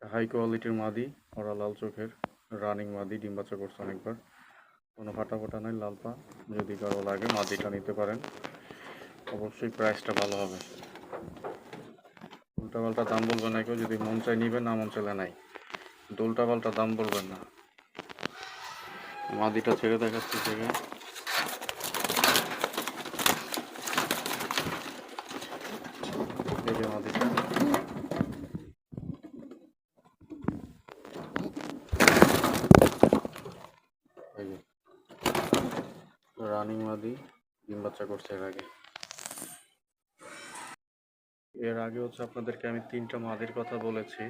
High কোয়ালিটির মাদি, ওরা লাল চোখের রানিং মাদি, ডিম বাচ্চা করছে অনেকবার, কোনো ফাটা নাই, লাল পা। যদি কারো লাগে মাদিটা নিতে পারেন, অবশ্যই প্রাইসটা ভালো হবে। উল্টাপাল্টা দাম বলবেন না কেউ, যদি মন চাই নিবেন, না মন চাইলে নাই। উল্টাপাল্টা দাম বলবেন না। মাদিটা ছেড়ে দেখাচ্ছি থেকে, এই যে মাদিটা, এই যে রানিং মাদি, ডিম বাচ্চা করছে এর আগে হচ্ছে আপনাদেরকে আমি 3টা মাদির কথা বলেছি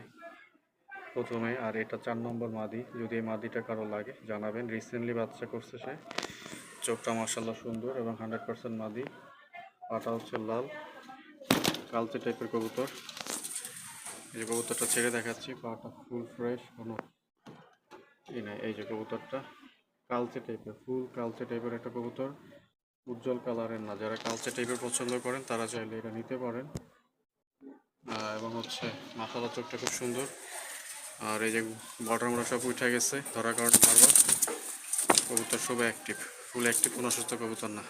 প্রথমে, আর এটা 4 নম্বর মাদি। যদি এই মাদিটা কারো লাগে জানাবেন। রিসেন্টলি বাচ্চা করছে সে, চোখটা মাশাআল্লাহ সুন্দর এবং 100% মাদি। পাটা হচ্ছে লাল, কালচে টাইপের কবুতর। এই যে কবুতরটা ছেড়ে দেখাচ্ছি, পাটা ফুল ফ্রেশ, কোনো নাই। এই যে কবুতরটা কালচে টাইপের, ফুল কালচে টাইপের একটা কবুতর, উজ্জ্বল কালারের না। যারা কালচে টাইপের পছন্দ করেন তারা চাইলে এটা নিতে পারেন। এবং হচ্ছে মাথাটা, চোখটা খুব সুন্দর। আর এই যে বর্ডার মোড়া সব উঠে গেছে ধরার কারণে বারবার। কবুতর সব অ্যাক্টিভ, ফুল অ্যাক্টিভ, কোনো অসুস্থ কবুতর না।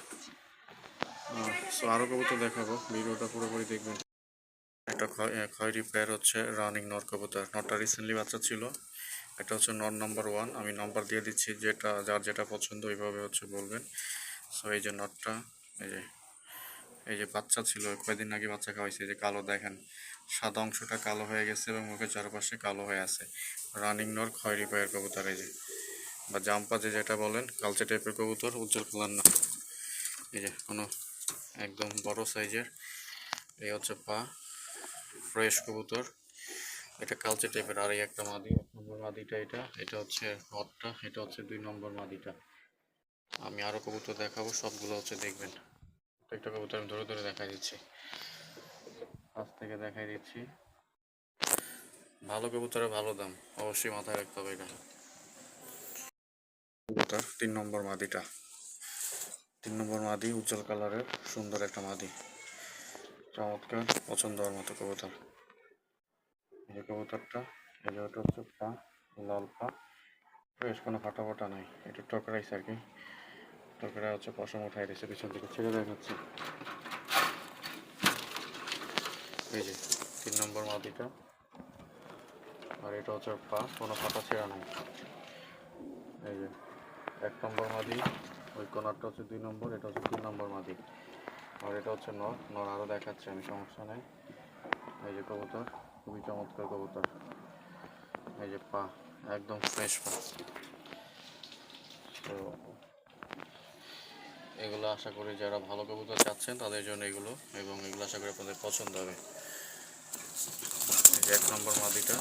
সো আরও কবুতর দেখাবো, ভিডিওটা পুরোপুরি দেখবেন। একটা খয়েরি পেয়ার হচ্ছে রানিং নর কবুতর। নরটা রিসেন্টলি বাচ্চা ছিল। এটা হচ্ছে নর নাম্বার 1। আমি নাম্বার দিয়ে দিচ্ছি, যার যেটা পছন্দ ওইভাবে হচ্ছে বলবেন। সো এই যে নরটা, এই যে বাচ্চা ছিল কয়েকদিন আগে, বাচ্চা খাওয়াইছে। এই যে কালো দেখেন, সাদা অংশটা কালো হয়ে গেছে এবং মুখের চারপাশে কালো হয়ে আছে। রানিং নর খয়েরি পেয়ার কবুতর, এই যে বা জাম্পা যেটা বলেন, কালচে টাইপের কবুতর, উজ্জ্বল কালার না। এই যে কোনো একদম বড় সাইজের। এই হচ্ছে পা, ফ্রেশ কবুতর। এটা কালচে টাইপের। আর এই একটা মাদি, 1 নম্বর মাদিটা, এটা হচ্ছে নটটা, এটা হচ্ছে 2 নম্বর মাদিটা। আমি আরও কবুতর দেখাবো, সবগুলো হচ্ছে দেখবেন। একটা কবুতর আমি ধরে ধরে দেখাই দিচ্ছি, কাছ থেকে দেখাই দিচ্ছি। ভালো কবুতরের ভালো দাম, অবশ্যই মাথায় রাখতে হবে এটা। কবুতর 3 নম্বর মাদিটা, 3 নম্বর মাদি, উজ্জ্বল কালারের সুন্দর একটা মাদি, চমৎকার, পছন্দ হওয়ার মতো কবুতর। এই কবুতরটা, এই যে ওটা হচ্ছে পা, লাল পা, বেশ কোনো ফাটা নাই, একটু টকরাইছে আর কি। টকরা হচ্ছে পশম উঠাই দিয়েছে, পিছন দিকে ছেড়ে দেখাচ্ছে। এই যে 3 নম্বর মাদিটা, আর এটা হচ্ছে পা, কোনো ফাটা ছেঁড়া নাই। এই যে 1 নম্বর মাদি, ওই কোনারটা হচ্ছে 2 নম্বর, এটা হচ্ছে 3 নম্বর মাদি। আর এটা হচ্ছে নর। আরও দেখাচ্ছে আমি, সমস্যা নেই। এই যে কবুতর, খুবই চমৎকার কবুতর। এই যে পা, একদম ফ্রেশ পা। তো এগুলো আশা করি যারা ভালো কবুতর চাচ্ছেন তাদের জন্য এগুলো, এবং এগুলো আশা করি আপনাদের পছন্দ হবে। এই যে 1 নম্বর মাদিটা,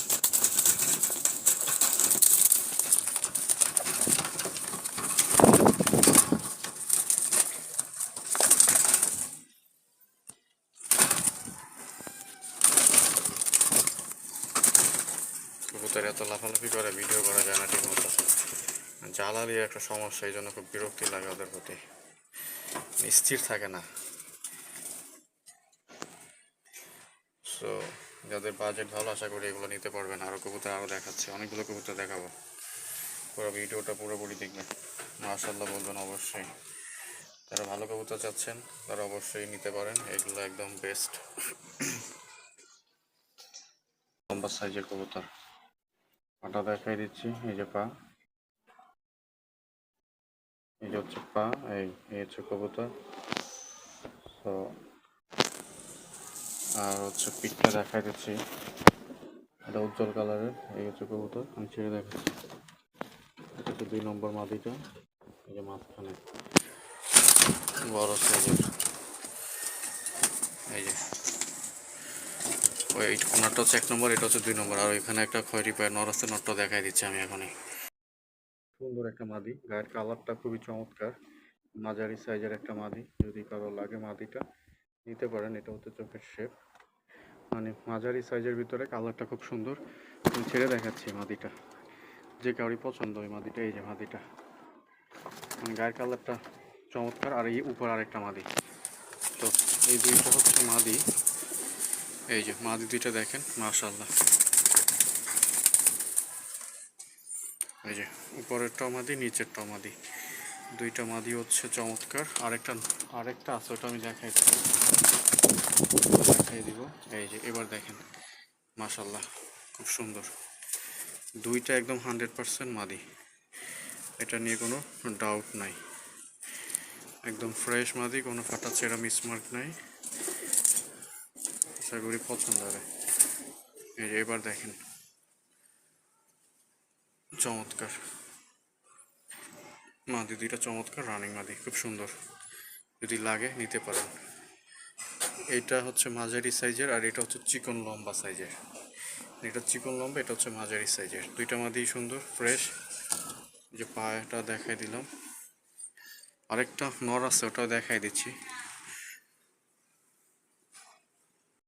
কবুতর এত লাফালাফি করে ভিডিও করা যায় না ঠিক মতো। জ্বালালির একটা সমস্যা, এই জন্য খুব বিরক্তি লাগে ওদের প্রতি, স্থির থাকে না। সো যাদের বাজেট ভালো, আশা করি এগুলো নিতে পারবেন। আরও কবুতর আরও দেখাচ্ছে, অনেকগুলো কবুতর দেখাবো, পুরো ভিডিওটা পুরোপুরি দেখবেন, মাশাআল্লাহ বলবেন অবশ্যই। যারা ভালো কবুতর চাচ্ছেন তারা অবশ্যই নিতে পারেন, এগুলো একদম বেস্ট। লম্বা সাইজের কবুতর, পাটা দেখাই দিচ্ছি। এই যে পা, এই যে হচ্ছে পা, এই হচ্ছে কবুতর। তো আর হচ্ছে পিঠটা দেখাই দিচ্ছি, এটা উজ্জ্বল কালারের। এই হচ্ছে কবুতর, আমি ছেড়ে দেখাচ্ছি। এটা হচ্ছে 2 নম্বর মাদিটা, এই যে মাঝখানে বড় সাইজের। এই যে ওই কোনারটা হচ্ছে 1 নম্বর, এটা হচ্ছে 2 নম্বর। আর ওইখানে একটা খয়েরি পায়ের নর আছে, নরটা দেখাই দিচ্ছি আমি এখনই। সুন্দর একটা মাদি, গায়ের কালারটা খুবই চমৎকার, মাঝারি সাইজের একটা মাদি। যদি কারো লাগে মাদিটা নিতে পারেন। এটা হচ্ছে চোখের শেপ, মানে মাঝারি সাইজের ভিতরে, কালারটা খুব সুন্দর। আমি ছেড়ে দেখাচ্ছি মাদিটা, যে কারোরই পছন্দ ওই মাদিটা। এই যে মাদিটা, মানে গায়ের কালারটা চমৎকার। আর এই উপর আরেকটা মাদি। তো এই দুইটা হচ্ছে মাদি। এই যে মাদি দুইটা দেখেন, মাশাআল্লাহ এই যে উপরেরটাও মাদি, নিচেরটাও মাদি, দুইটা মাদি হচ্ছে চমৎকার। আরেকটা আছে, ওটা আমি দেখাই দিব। এই যে এবার দেখেন, মাশাল্লাহ খুব সুন্দর, দুইটা একদম 100% মাদি, এটা নিয়ে কোনো ডাউট নাই, একদম ফ্রেশ মাদি, কোনো ফাটা ছেঁড়া মিসমার্ক নাই, আশা করি পছন্দ হবে। এই যে এবার দেখেন, চমৎকার মাদি দুইটা, চমৎকার রানিং মাদি, খুব সুন্দর, যদি লাগে নিতে পারেন। এইটা হচ্ছে মাঝারি সাইজের, আর এটা হচ্ছে চিকন লম্বা সাইজের। এটা চিকন লম্বা, এটা হচ্ছে মাঝারি সাইজের, দুইটা মাদি সুন্দর ফ্রেশ। যে পায়েটা দেখাই দিলাম, আরেকটা নর আছে, ওটাও দেখাই দিচ্ছি।